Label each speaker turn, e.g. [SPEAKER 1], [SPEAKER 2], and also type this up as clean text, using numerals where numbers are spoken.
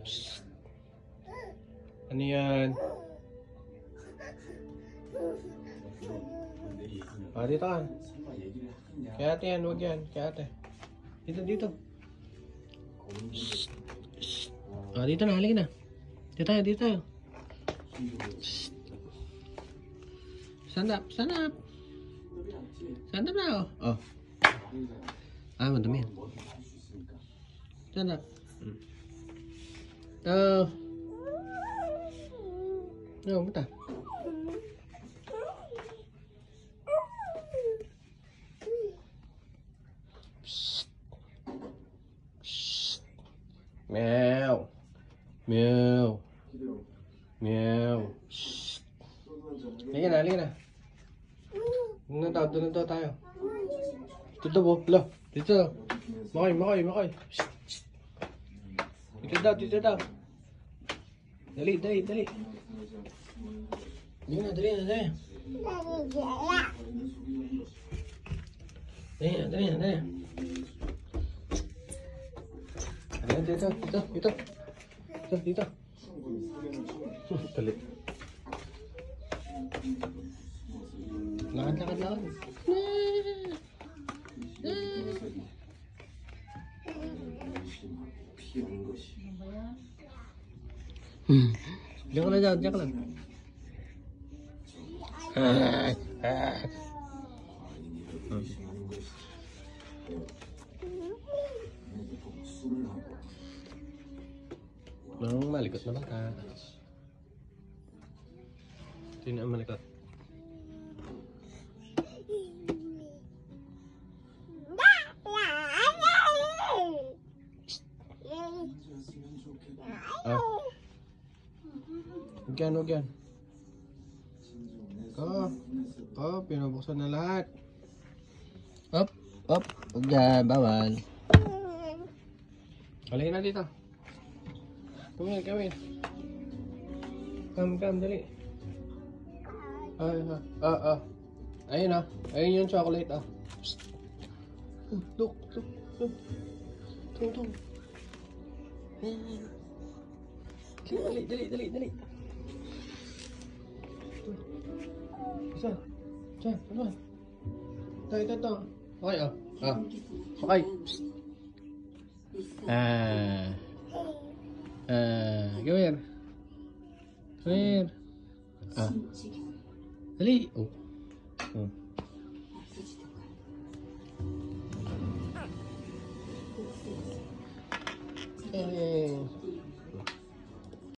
[SPEAKER 1] Psst. Ano yan? Dito ka. Kaya ate yan, huwag yan. Kaya ate. Dito. Shhh. Shhh. Dito na, halika na. Dito tayo. Shhh. Stand up. Stand up na, oh. Madumi yan. Stand up. Buta. Meow. Shh. Halika na. Doon na tayo. Dito po. Dito. Makay. Shh. Dito daw. Dali. Dali na. Dito. Galit. Lakad. Diyan ka lang. Malikot naman ka. Sino ang malikot? Huwag yan. Pinabuksan na lahat. Up. Huwag yan, bawal. Halika na dito. Come here. Come, dali. Ayun yung chocolate, Psst. Look. Tung. Dali. Saan? Ano? Ito. Okay, Okay. Psst. Come here. Dali.